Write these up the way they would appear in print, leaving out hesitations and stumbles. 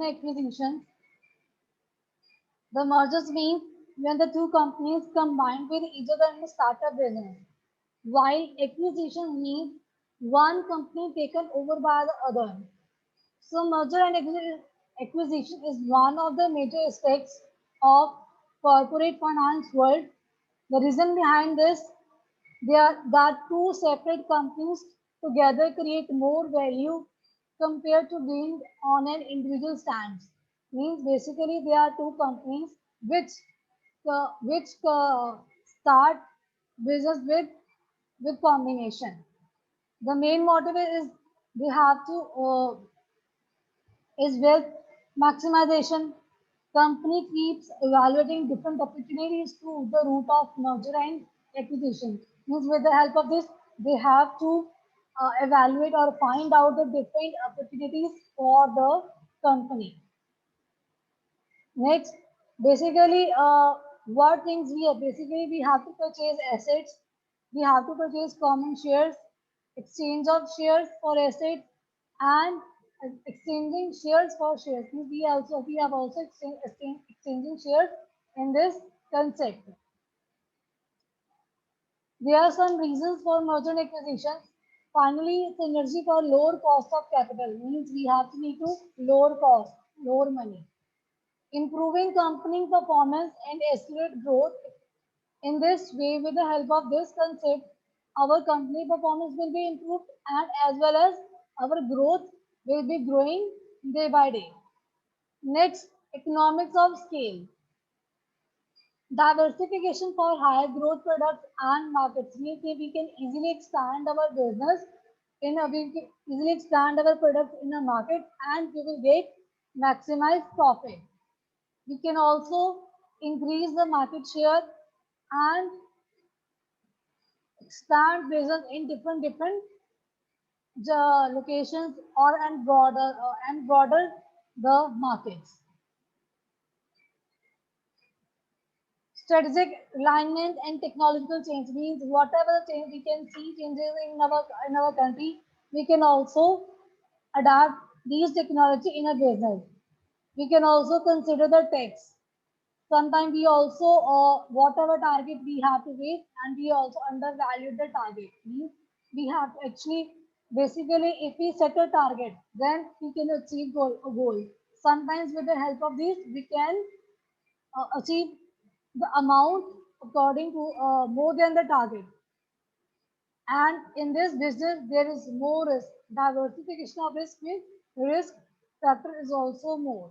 acquisitions. The mergers means when the two companies combine with each other in a startup business, while acquisition means one company taken over by the other. So merger and acquisition is one of the major aspects of corporate finance world. The reason behind this, they are that two separate companies together create more value compared to being on an individual stance. Means basically there are two companies which start business with combination. The main motive is they have to is wealth maximization. Company keeps evaluating different opportunities through the route of merger and acquisition. Means with the help of this, they have to evaluate or find out the different opportunities for the company. Next, basically, what things we have to purchase assets, we have to purchase common shares, exchange of shares for assets, and exchanging shares for shares. We have also exchanging shares in this concept. There are some reasons for merger and acquisitions. Finally, synergy for lower cost of capital means we have to need to lower cost, lower money. Improving company performance and accelerate growth. In this way, with the help of this concept, our company performance will be improved and as well as our growth will be growing day by day. Next, economics of scale. Diversification for higher growth products and markets means that we can easily expand our business we can easily expand our products in a market and we will get maximized profit. We can also increase the market share and expand business in different locations or and broader the markets. Strategic alignment and technological change means whatever change we can see changes in our country, we can also adapt these technology in a business. We can also consider the tax. Sometimes we also whatever target we have to reach and we also undervalue the target. Means we have to actually basically if we set a target, then we can achieve a goal. Sometimes with the help of this, we can achieve the amount according to more than the target. And in this business, there is more risk. Diversification of risk means risk factor is also more.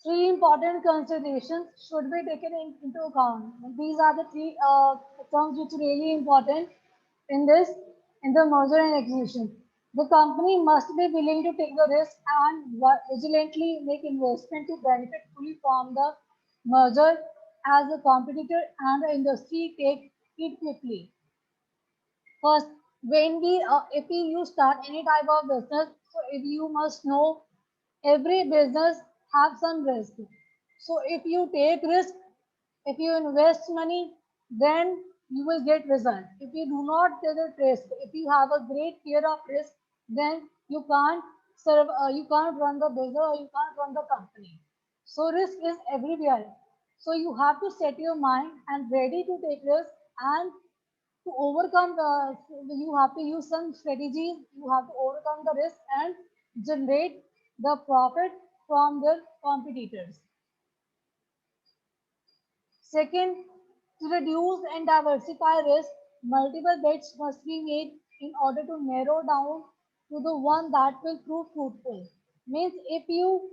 Three important considerations should be taken into account. These are the three terms which are really important in this in the merger and acquisition. The company must be willing to take the risk and vigilantly make investment to benefit fully from the merger as the competitor and the industry take it quickly. First, if you start any type of business, so if you must know every business have some risk. So if you take risk, if you invest money, then you will get result. If you do not take the risk, if you have a great fear of risk, then you can't run the business or you can't run the company. So risk is everywhere. So you have to set your mind and ready to take risk and to overcome you have to use some strategies, you have to overcome the risk and generate the profit from the competitors. Second, to reduce and diversify risk, multiple bets must be made in order to narrow down to the one that will prove fruitful. Means if you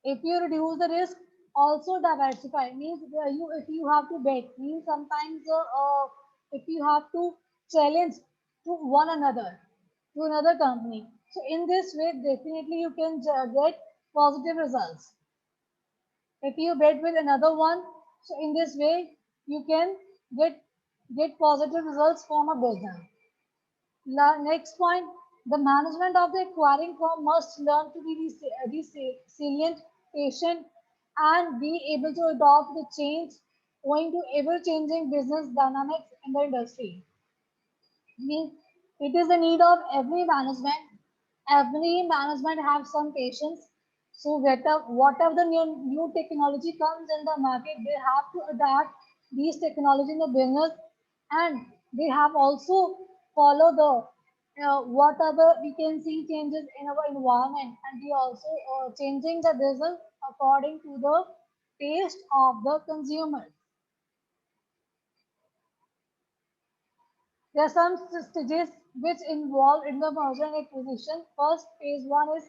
reduce the risk, also diversify means you if you have to bet means sometimes if you have to challenge to one another to another company, so in this way definitely you can get positive results. If you bet with another one, so in this way you can get get positive results from a business. Next point, the management of the acquiring firm must learn to be resilient, patient, and be able to adopt the change owing to ever-changing business dynamics in the industry. Means It is the need of every management. Every management have some patience. So whatever the new technology comes in the market, they have to adapt these technology in the business, and they have also follow the whatever we can see changes in our environment, and we also changing the business according to the taste of the consumer. There are some stages which involve in the merger and acquisition. First, phase one is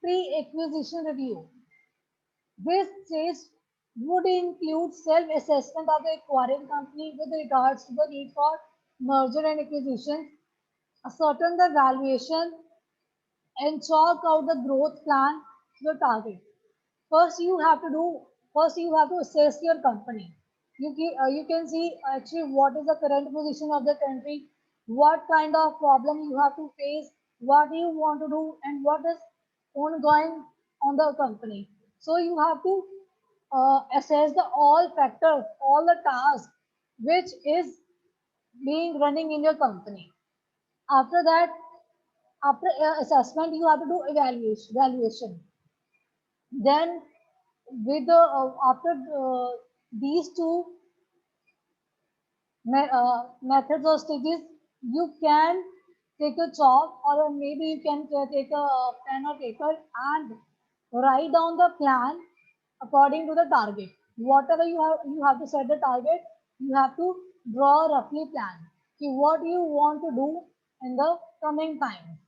pre-acquisition review. This stage would include self-assessment of the acquiring company with regards to the need for merger and acquisition, ascertain the valuation, and chalk out the growth plan to the target. First, you have to do. First, you have to assess your company. You can see actually what is the current position of the country, what kind of problem you have to face, what you want to do, and what is ongoing on the company. So you have to assess the all factors, all the tasks which is being running in your company. After that, after assessment, you have to do evaluation. Then with the after these two methods or stages, you can take a chalk, or maybe you can take a pen or paper and write down the plan according to the target. Whatever you have to set the target. You have to draw a roughly plan. See what you want to do in the coming time.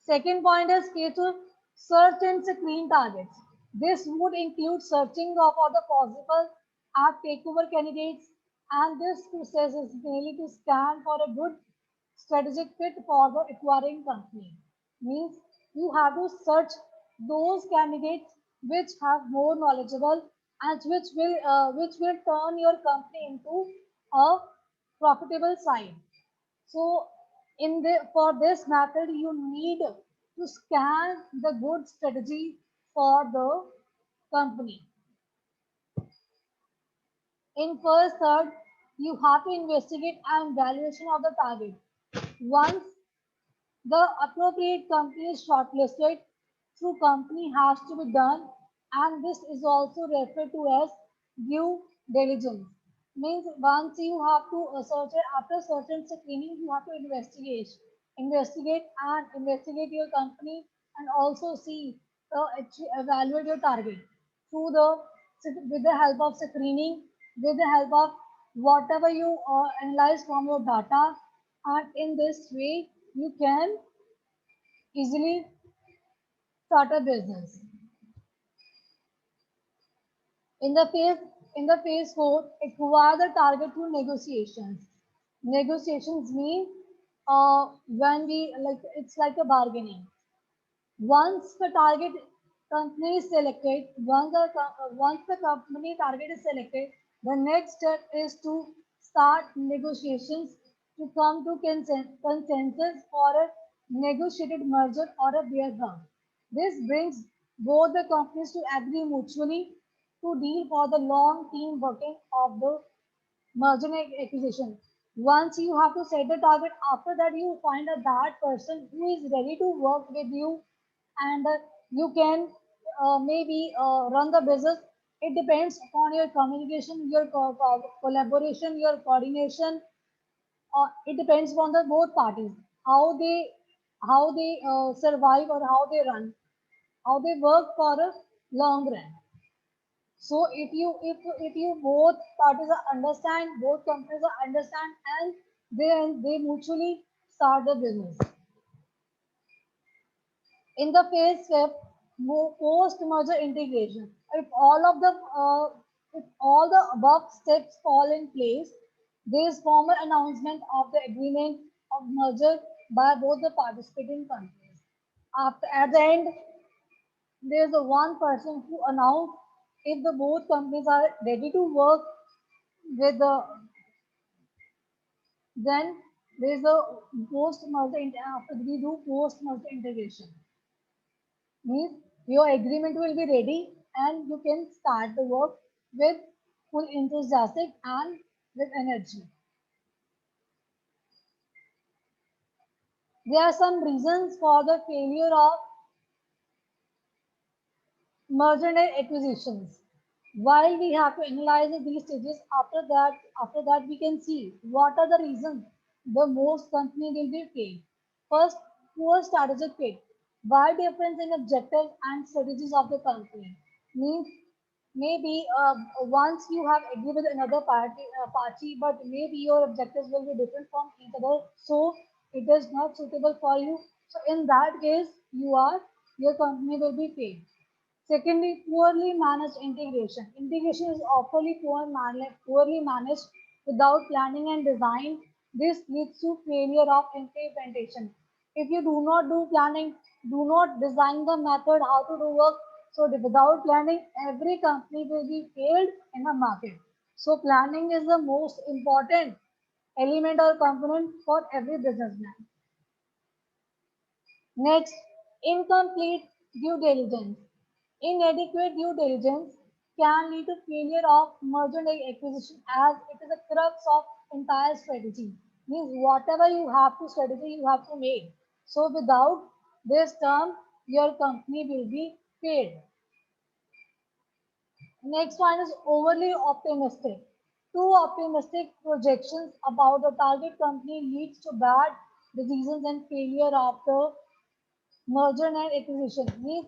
Second point is key to search and screen targets. This would include searching for the possible app takeover candidates, and this process is mainly to scan for a good strategic fit for the acquiring company. Means you have to search those candidates which have more knowledgeable and which will turn your company into a profitable side. So for this method, you need to scan the good strategy for the company. In first third, you have to investigate and valuation of the target. Once the appropriate company is shortlisted, through company has to be done, and this is also referred to as due diligence. Means once you have to search it, after certain screening, you have to investigate your company, and also see evaluate your target through the with the help of screening, with the help of whatever you analyze from your data, and in this way you can easily start a business. In the phase in the phase four, acquire the target through negotiations. Negotiations mean when we like it's like a bargaining. Once the target company is selected, once the company target is selected, the next step is to start negotiations to come to consensus for a negotiated merger or a bear hug. This brings both the companies to agree mutually to deal for the long team working of the merger and acquisition. Once you have to set the target, after that you find a that person who is ready to work with you, and you can maybe run the business. It depends upon your communication, your collaboration, your coordination. It depends upon the both parties how they survive, or how they work for a long run. So if you both parties are understand, both companies are understand, and they mutually start the business. In the phase step, post merger integration. If all the above steps fall in place, there is formal announcement of the agreement of merger by both the participating companies. After at the end, there is a one person who announce if the both companies are ready to work with the. Then there is a post merger. After we do post merger integration, means your agreement will be ready and you can start the work with full enthusiastic and with energy. There are some reasons for the failure of merger and acquisitions. While we have to analyze these stages, after that we can see what are the reasons the most company will be failed. First, poor strategic fit. Why difference in objectives and strategies of the company means maybe once you have agreed with another party, but maybe your objectives will be different from each other, so it is not suitable for you. So in that case, your company will be failed. Secondly, poorly managed integration. Integration is often poorly managed without planning and design. This leads to failure of implementation. If you do not do planning, do not design the method how to do work, so without planning, every company will be failed in the market. So planning is the most important element or component for every businessman. Next, incomplete due diligence. Inadequate due diligence can lead to failure of merger and acquisition as it is the crux of entire strategy. Means whatever you have to strategy, you have to make. So without this term, your company will be failed. Next one is overly optimistic. Too optimistic projections about the target company leads to bad decisions and failure of the merger and acquisition means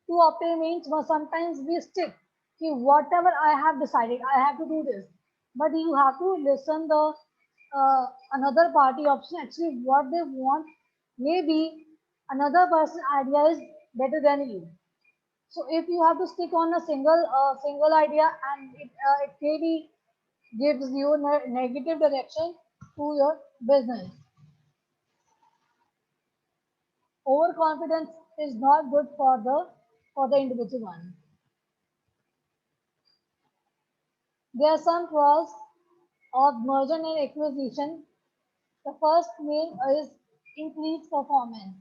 to obtain means sometimes we stick to whatever I have decided I have to do this, but you have to listen the another party option actually what they want. Maybe another person idea is better than you. So if you have to stick on a single idea and it maybe gives you negative direction to your business. Overconfidence is not good for the individual one. There are some pros of merger and acquisition. The first main is increased performance.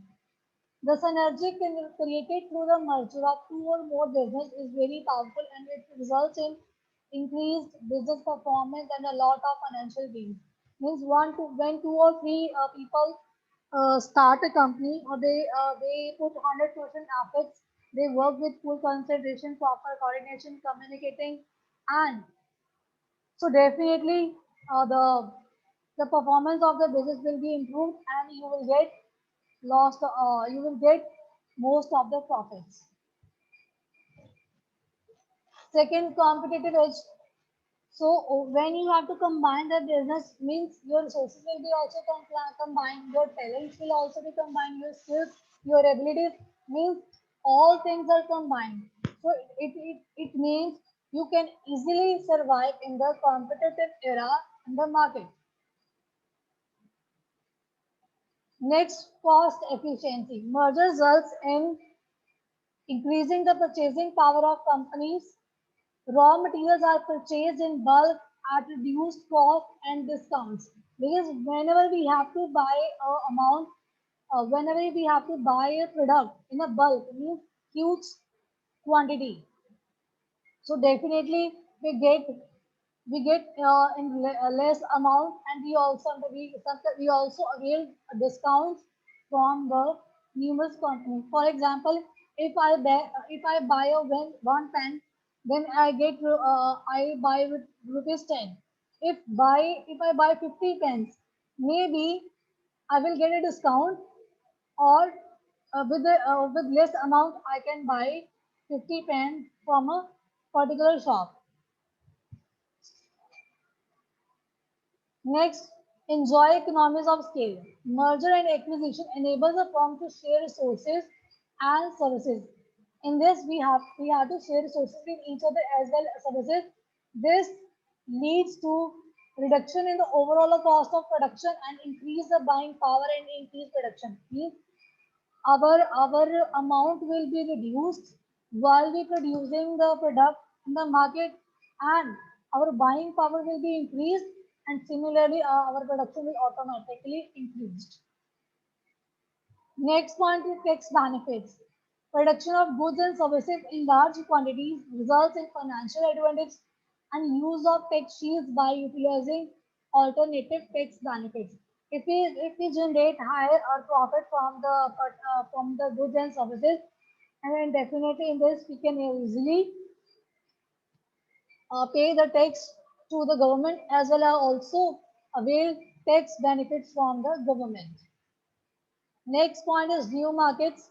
The synergy created through the merger of two or more business is very powerful and it results in increased business performance and a lot of financial gains. Means when two or three people start a company or they put 100% efforts, they work with full concentration, proper coordination, communicating, and so definitely the performance of the business will be improved and you will get most of the profits. Second, competitive edge. So when you have to combine the business means your resources will be also combined, your talents will also be combined, your skills, your abilities means all things are combined. So it means you can easily survive in the competitive era in the market. Next, cost efficiency. Merger results in increasing the purchasing power of companies. Raw materials are purchased in bulk at reduced cost and discounts. Because whenever we have to buy a product in a bulk, means huge quantity. So definitely we get in less amount, and we also avail discounts from the numerous companies. For example, if I buy one pen, then I buy with rupees 10. If I buy 50 pens, maybe I will get a discount, or with less amount I can buy 50 pens from a particular shop. Next, enjoy economies of scale. Merger and acquisition enables a firm to share resources and services. In this, we have to share resources with each other as well as services. This leads to reduction in the overall cost of production and increase the buying power and increase production. Means our amount will be reduced while we producing the product in the market, and our buying power will be increased, and similarly our production will automatically increase. Next point is tax benefits. Production of goods and services in large quantities results in financial advantage and use of tax shields by utilizing alternative tax benefits. If we generate higher or profit from the goods and services, and then definitely in this we can easily pay the tax to the government as well as also avail tax benefits from the government. Next point is new markets.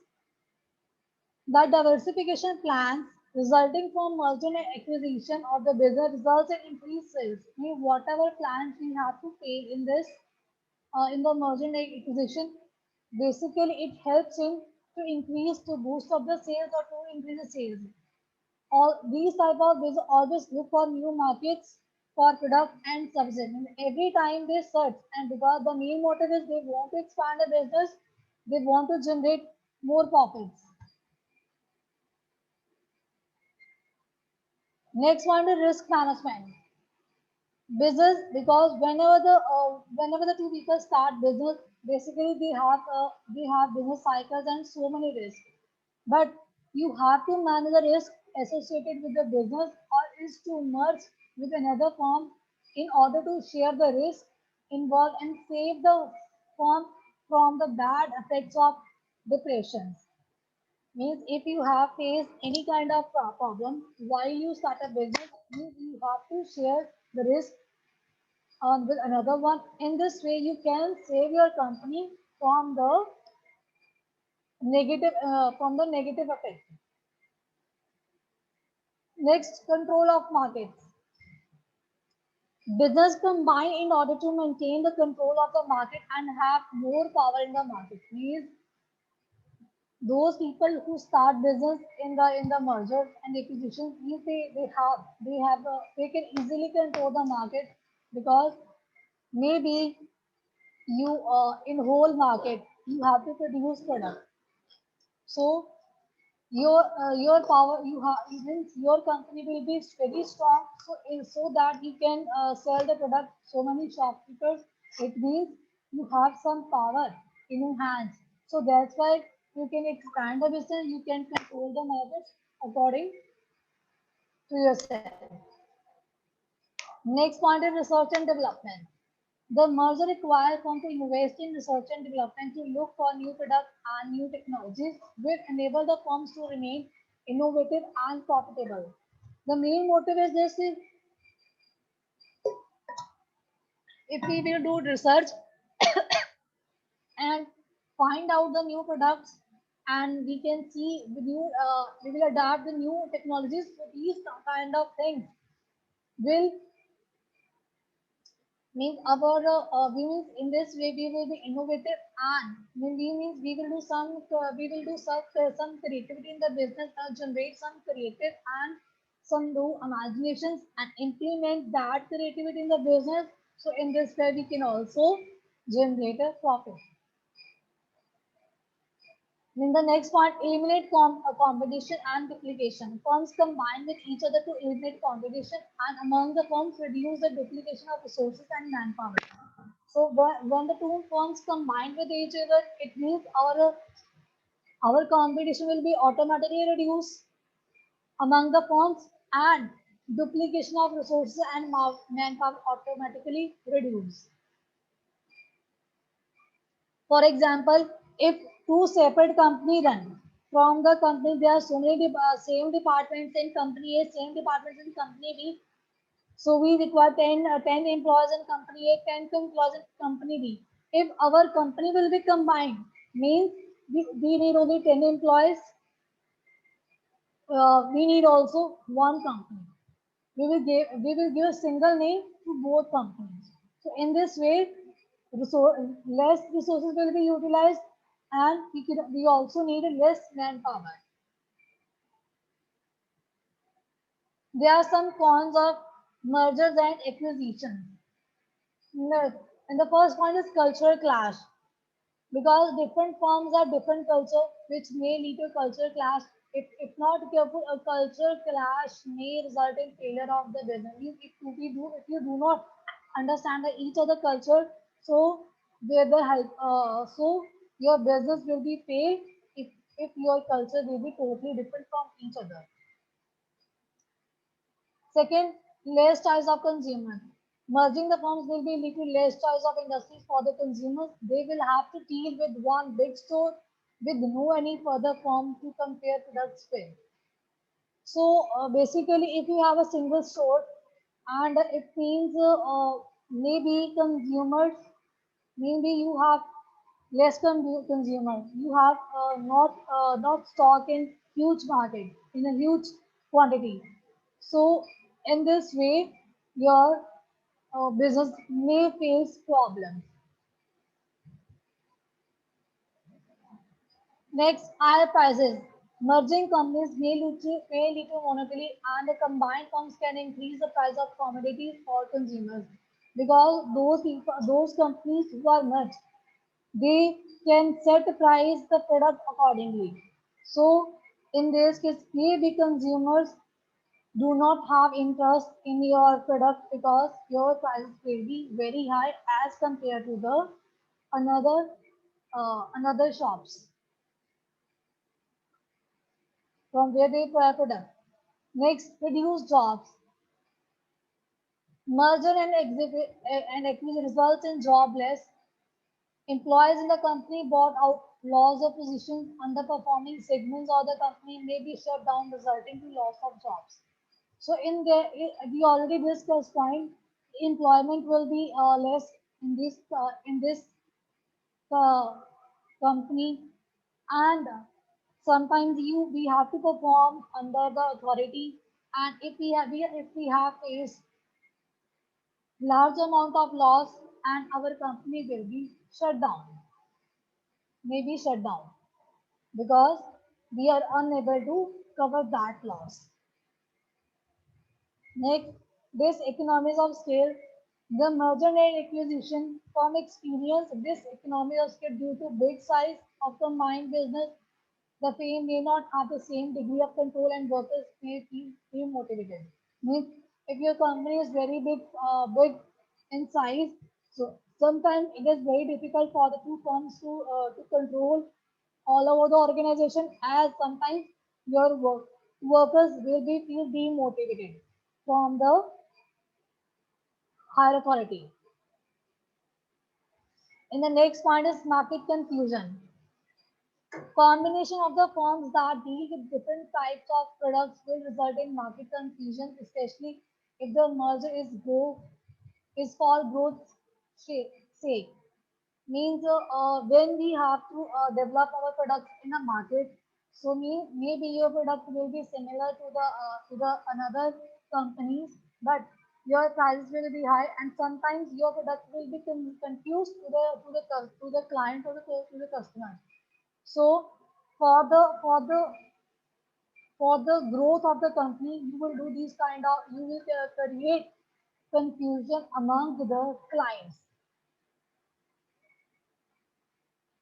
The diversification plans resulting from merger and acquisition of the business results in increased sales. Means whatever plans we have to pay in the merger and acquisition, basically it helps in to increase to boost up the sales or to increase the sales. All these type of business always look for new markets for product and services. And every time they search, and because the main motive is they want to expand the business, they want to generate more profits. Next one is risk management. Business, because whenever the two people start business, basically they have business cycles and so many risks. But you have to manage the risk associated with the business or is to merge with another firm in order to share the risk involved and save the firm from the bad effects of depression. Means if you have faced any kind of problem while you start a business, you have to share the risk with another one. In this way, you can save your company from the negative effect. Next, control of markets. Business combine in order to maintain the control of the market and have more power in the market. Means those people who start business in the merger and acquisition, means they can easily control the market because maybe you in whole market you have to produce product. So your power you have means your company will be very strong. So that you can sell the product so many shopkeepers. It means you have some power in your hands. So that's why you can expand the business. You can control the market according to yourself. Next point is research and development. The merger requires firm to invest in research and development to look for new products and new technologies which enable the firms to remain innovative and profitable. The main motive is this is if we will do research and find out the new products and we can see the new we will adapt the new technologies. So these kind of things will means our we means in this way we will be innovative and we means we will do some creativity in the business and generate some creative and some new imaginations and implement that creativity in the business. So in this way we can also generate a profit. Then the next part, eliminate competition and duplication. Firms combine with each other to eliminate competition and among the firms reduce the duplication of resources and manpower. So when the two firms combine with each other, it means our competition will be automatically reduced among the firms and duplication of resources and manpower automatically reduced. For example, if two separate company run from the company, there are so many same departments in company A, same departments in company B. So we require 10 employees in company A, 10 employees in company B. If our company will be combined, means we need only 10 employees. We need also one company. We will give a single name to both companies. So in this way, less resources will be utilized, and we also need less manpower. There are some cons of mergers and acquisitions. And the first one is cultural clash because different firms have different culture, which may lead to cultural clash. If not careful, a cultural clash may result in failure of the business. If you do not understand each other culture, so your business will be failed if your culture will be totally different from each other. Second, less choice of consumer. Merging the firms will be lead to less choice of industries for the consumers. They will have to deal with one big store with no any further firm to compare products with. So basically, if you have a single store, and it means maybe consumers, maybe you have less consumer. You have not stock in huge market in a huge quantity. So in this way, your business may face problems. Next, higher prices. Merging companies may lead to monopoly, and the combined firms can increase the price of commodities for consumers because those companies who are merged, they can set price the product accordingly. So in this case, maybe consumers do not have interest in your product because your price will be very high as compared to the another another shops from where they buy product. Next, reduce jobs. Merger and acquisition results in jobless. Employees in the company bought out, loss of positions, underperforming segments of the company may be shut down, resulting to loss of jobs. So in the we already discussed point, employment will be less in this uh, company, and sometimes we have to perform under the authority, and if we have faced large amount of loss, and our company will be shut down, maybe shut down because we are unable to cover that loss. Next, this economies of scale. The merger and acquisition firm experience this economy of scale due to big size of the combined business. The firm may not have the same degree of control and workers may feel demotivated. Means if your company is very big in size, so sometimes it is very difficult for the two firms to control all over the organization, as sometimes your workers will be feel demotivated from the higher authority. And the next point is market confusion. Combination of the firms that deal with different types of products will result in market confusion, especially if the merger is for growth sake. Means when we have to develop our products in a market, so maybe your product will be similar to the another companies, but your prices will be high, and sometimes your product will be confused to the client or to the customer. So for the growth of the company, you will do these kind of you will create confusion among the clients.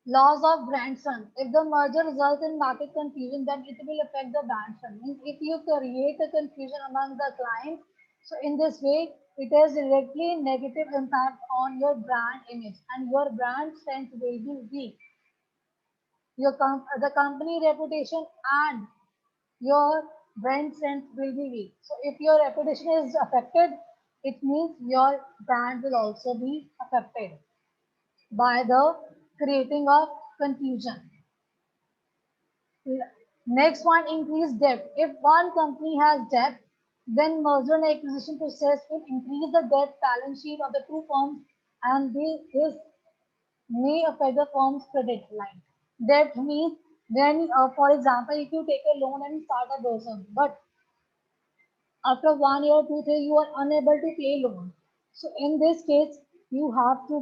Loss of brand strength. If the merger results in market confusion, then it will affect the brand strength. Means if you create a confusion among the clients, so in this way, it has directly negative impact on your brand image, and your brand strength will be weak. The company reputation and your brand strength will be weak. So if your reputation is affected, it means your brand will also be affected by the creating of confusion. Next one, increase debt. If one company has debt, then merger and acquisition process will increase the debt balance sheet of the two firms, and this may affect the firm's credit line. Debt means when, for example, if you take a loan and start a business, but after 1 year, 2 years, you are unable to pay loan. So in this case, you have to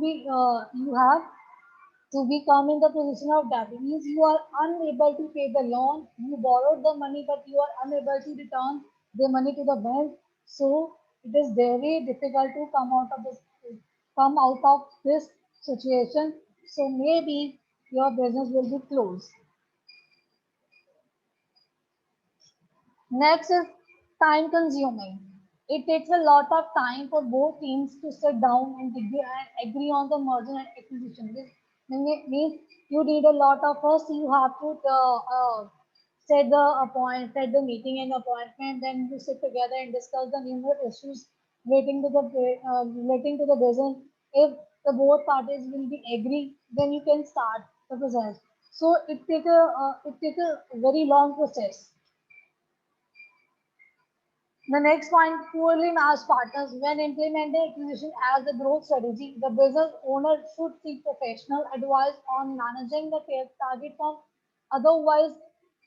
become in the position of debt. It means you are unable to pay the loan. You borrowed the money, but you are unable to return the money to the bank. So it is very difficult to come out of this situation. So maybe your business will be closed. Next is time consuming. It takes a lot of time for both teams to sit down and agree on the merger and acquisition. This means you need a lot of first you have to set the meeting and appointment, then you sit together and discuss the numerous issues relating to the business. If the both parties will be agree, then you can start the process. So it take a very long process. The next point, poorly managed partners. When implementing acquisition as a growth strategy, the business owner should seek professional advice on managing the target firm. Otherwise,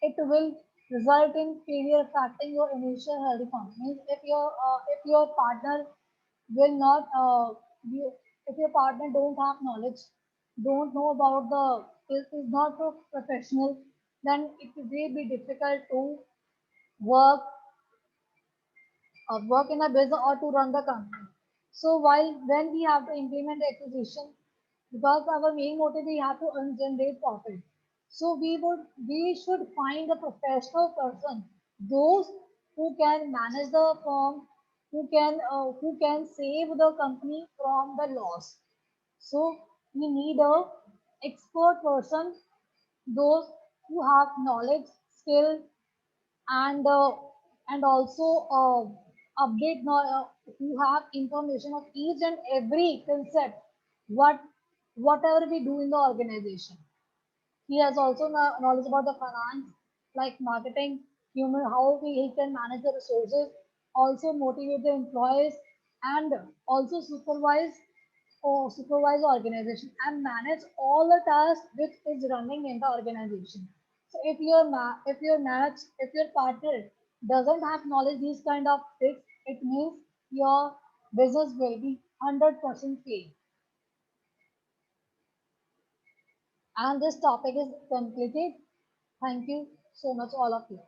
it will result in failure affecting your initial healthy firm. Means if your partner will not you, if your partner don't have knowledge, don't know about is not professional, then it will be difficult to work work in a business or to run the company. So while when we have to implement acquisition, because our main motive we have to earn generate profit. So we should find a professional person, those who can manage the firm, who can save the company from the loss. So we need a expert person, those who have knowledge, skill, and also update who have information of each and every concept what whatever we do in the organization. He has also knowledge about the finance, like marketing, human, how he can manage the resources, also motivate the employees, and also supervise the organization and manage all the tasks which is running in the organization. So if your partner doesn't have knowledge these kind of things, it means your business will be 100% fail. And this topic is completed. Thank you so much, all of you.